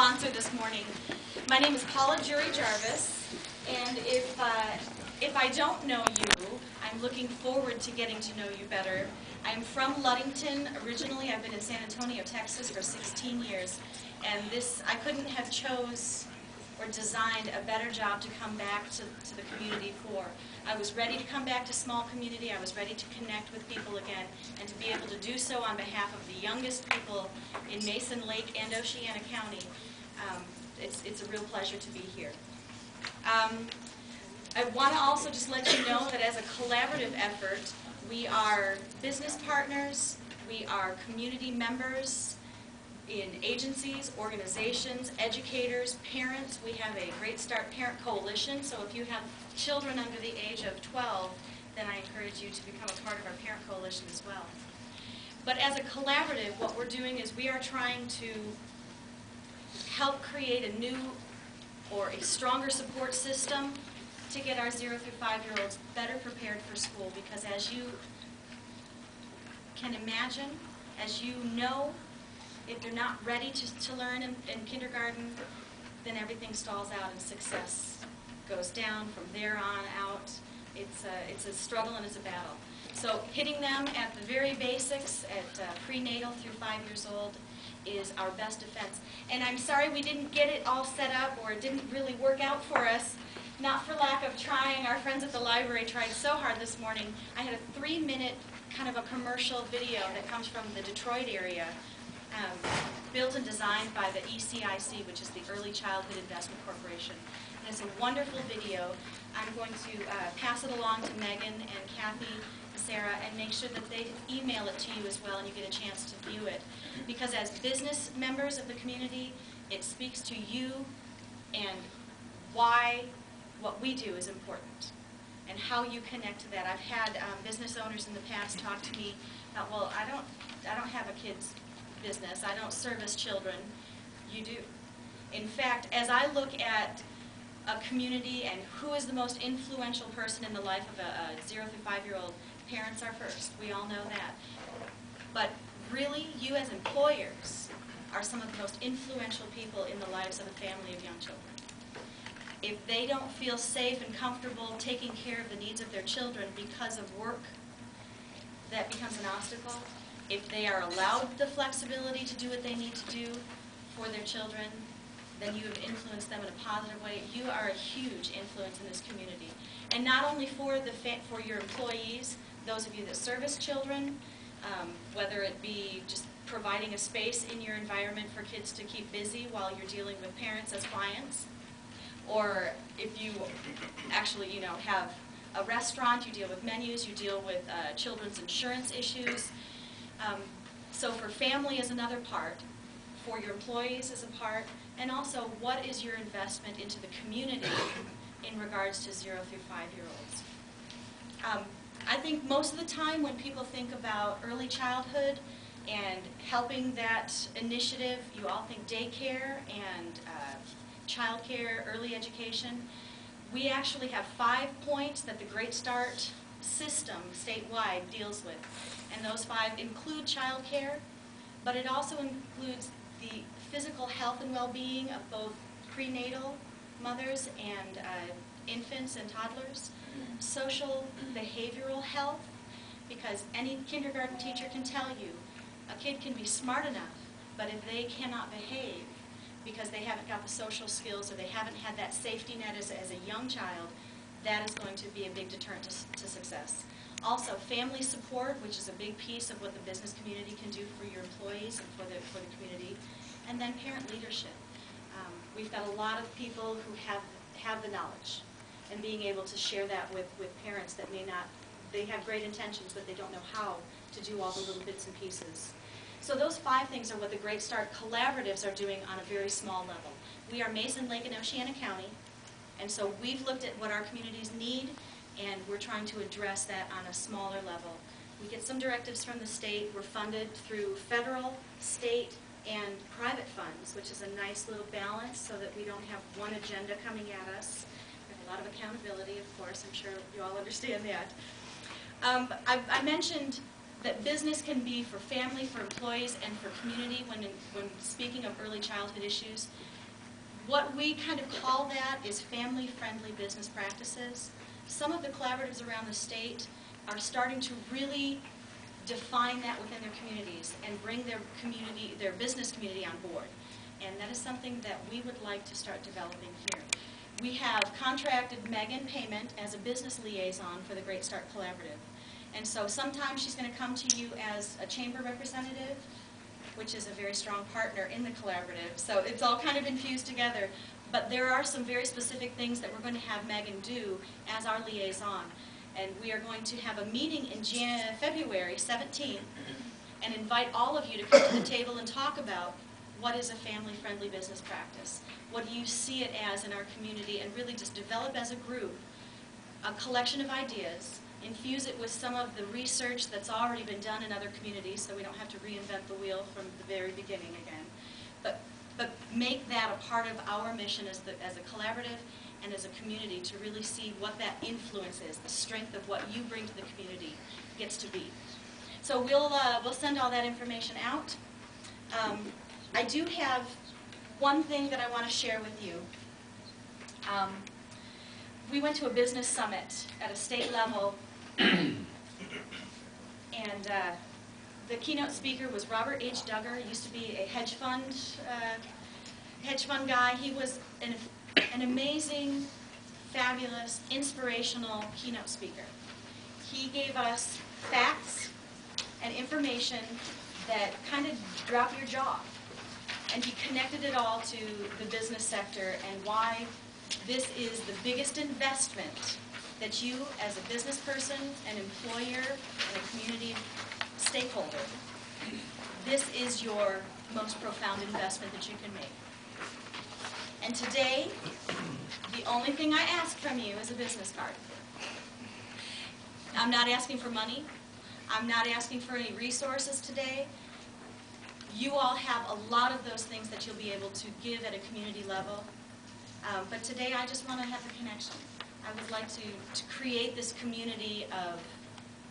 sponsor this morning. My name is Paula Jarvis, and if I don't know you, I'm looking forward to getting to know you better. I'm from Ludington. Originally, I've been in San Antonio, Texas for 16 years, and I couldn't have chose or designed a better job to come back to the community for. I was ready to come back to small community. I was ready to connect with people again, and to be able to do so on behalf of the youngest people in Mason-Lake and Oceana County. It's a real pleasure to be here. I want to also just let you know that as a collaborative effort, we are business partners, we are community members in agencies, organizations, educators, parents. We have a Great Start Parent Coalition, so if you have children under the age of 12, then I encourage you to become a part of our Parent Coalition as well. But as a collaborative, what we're doing is we are trying to help create a new or a stronger support system to get our 0 through 5-year-olds better prepared for school, because as you can imagine, as you know, if they're not ready to learn in kindergarten, then everything stalls out and success goes down from there on out. It's a struggle and it's a battle. So hitting them at the very basics, at prenatal through 5 years old, is our best defense. And I'm sorry we didn't get it all set up, or it didn't really work out for us. Not for lack of trying. Our friends at the library tried so hard this morning. I had a 3-minute kind of a commercial video that comes from the Detroit area, built and designed by the ECIC, which is the Early Childhood Investment Corporation. And it's a wonderful video. I'm going to pass it along to Megan and Kathy, Sarah, and make sure that they email it to you as well and you get a chance to view it. Because as business members of the community, it speaks to you and why what we do is important and how you connect to that. I've had business owners in the past talk to me about, well, I don't have a kid's business. I don't service children. You do. In fact, as I look at a community and who is the most influential person in the life of a 0 through 5-year-old, parents are first. We all know that. But really, you as employers are some of the most influential people in the lives of a family of young children. If they don't feel safe and comfortable taking care of the needs of their children because of work, that becomes an obstacle. If they are allowed the flexibility to do what they need to do for their children, then you have influenced them in a positive way. You are a huge influence in this community. And not only for your employees, those of you that service children, whether it be just providing a space in your environment for kids to keep busy while you're dealing with parents as clients, or if you actually, have a restaurant, you deal with menus, you deal with children's insurance issues. So for family is another part, for your employees is a part, and also what is your investment into the community in regards to 0 through 5-year-olds. I think most of the time when people think about early childhood and helping that initiative, you all think daycare and child care, early education. We actually have 5 points that the Great Start system statewide deals with. And those 5 include child care, but it also includes the physical health and well-being of both prenatal mothers and infants and toddlers, social behavioral health, because any kindergarten teacher can tell you a kid can be smart enough, but if they cannot behave because they haven't got the social skills or they haven't had that safety net as a young child, that is going to be a big deterrent to success. Also, family support, which is a big piece of what the business community can do for your employees and for the community. And then parent leadership. We've got a lot of people who have the knowledge, and being able to share that with parents that may not, they have great intentions, but they don't know how to do all the little bits and pieces. So those 5 things are what the Great Start collaboratives are doing on a very small level. We are Mason-Lake and Oceana County, and so we've looked at what our communities need, and we're trying to address that on a smaller level. We get some directives from the state. We're funded through federal, state, and private funds, which is a nice little balance so that we don't have one agenda coming at us. We have a lot of accountability, of course. I'm sure you all understand that. I mentioned that business can be for family, for employees, and for community when speaking of early childhood issues. What we kind of call that is family-friendly business practices. Some of the collaboratives around the state are starting to really define that within their communities and bring their community, their business community on board. And that is something that we would like to start developing here. We have contracted Megan Payment as a business liaison for the Great Start Collaborative. And so sometimes she's going to come to you as a chamber representative, which is a very strong partner in the collaborative. So it's all kind of infused together. But there are some very specific things that we're going to have Megan do as our liaison. And we are going to have a meeting in February 17th and invite all of you to come to the table and talk about what is a family-friendly business practice. What do you see it as in our community, and really just develop as a group a collection of ideas, infuse it with some of the research that's already been done in other communities so we don't have to reinvent the wheel from the very beginning again. But make that a part of our mission as a collaborative and as a community to really see what that influence is, the strength of what you bring to the community gets to be. So we'll send all that information out. I do have one thing that I want to share with you. We went to a business summit at a state level, and the keynote speaker was Robert H. Duggar. He used to be a hedge fund guy. He was an amazing, fabulous, inspirational keynote speaker. He gave us facts and information that kind of drop your jaw. And he connected it all to the business sector and why this is the biggest investment that you, as a business person, an employer, and a community stakeholder, this is your most profound investment that you can make. And today, the only thing I ask from you is a business card. I'm not asking for money. I'm not asking for any resources today. You all have a lot of those things that you'll be able to give at a community level. But today I just want to have the connection. I would like to create this community of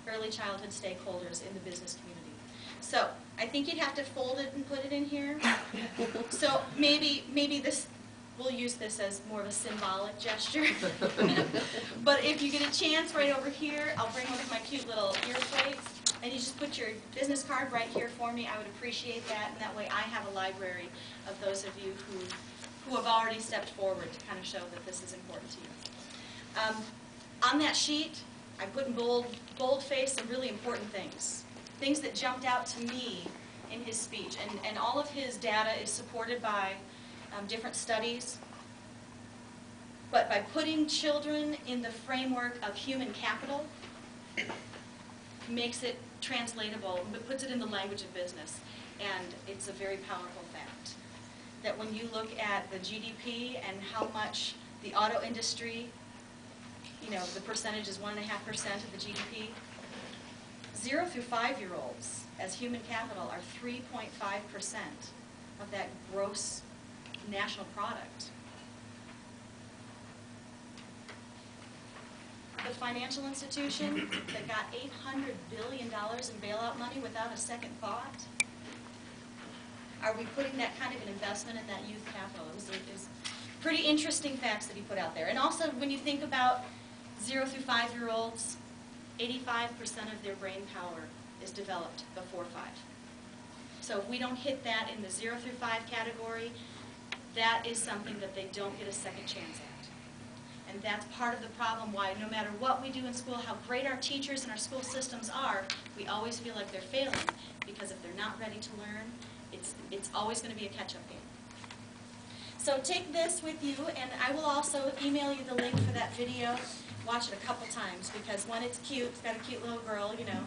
early childhood stakeholders in the business community. So I think you'd have to fold it and put it in here. So maybe this, we'll use this as more of a symbolic gesture. But if you get a chance right over here, I'll bring one of my cute little ear plates. And you just put your business card right here for me. I would appreciate that, and that way I have a library of those of you who have already stepped forward to kind of show that this is important to you. On that sheet, I put in boldface some really important things that jumped out to me in his speech. And all of his data is supported by different studies. But by putting children in the framework of human capital, makes it translatable, but puts it in the language of business. And it's a very powerful fact that when you look at the GDP and how much the auto industry, you know, the percentage is 1.5% of the GDP, 0 through 5-year-olds as human capital are 3.5% of that gross national product. The financial institution that got $800 billion in bailout money without a second thought? Are we putting that kind of an investment in that youth capital? It was pretty interesting facts that he put out there. And also, when you think about 0 through 5-year-olds, 85% of their brain power is developed before 5. So if we don't hit that in the 0 through 5 category, that is something that they don't get a second chance at. And that's part of the problem why no matter what we do in school, how great our teachers and our school systems are, we always feel like they're failing, because if they're not ready to learn, it's always going to be a catch-up game. So take this with you, and I will also email you the link for that video. Watch it a couple times, because one, it's cute, it's got a cute little girl, you know,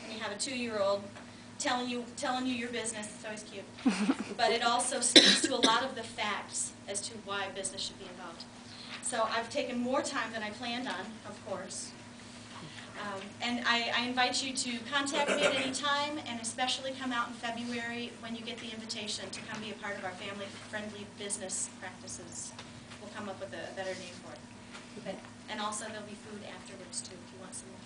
and you have a 2-year-old telling you your business. It's always cute. But it also speaks to a lot of the facts as to why business should be involved. So I've taken more time than I planned on, of course. And I invite you to contact me at any time, and especially come out in February when you get the invitation to come be a part of our family-friendly business practices. We'll come up with a better name for it. And also there'll be food afterwards too if you want some more.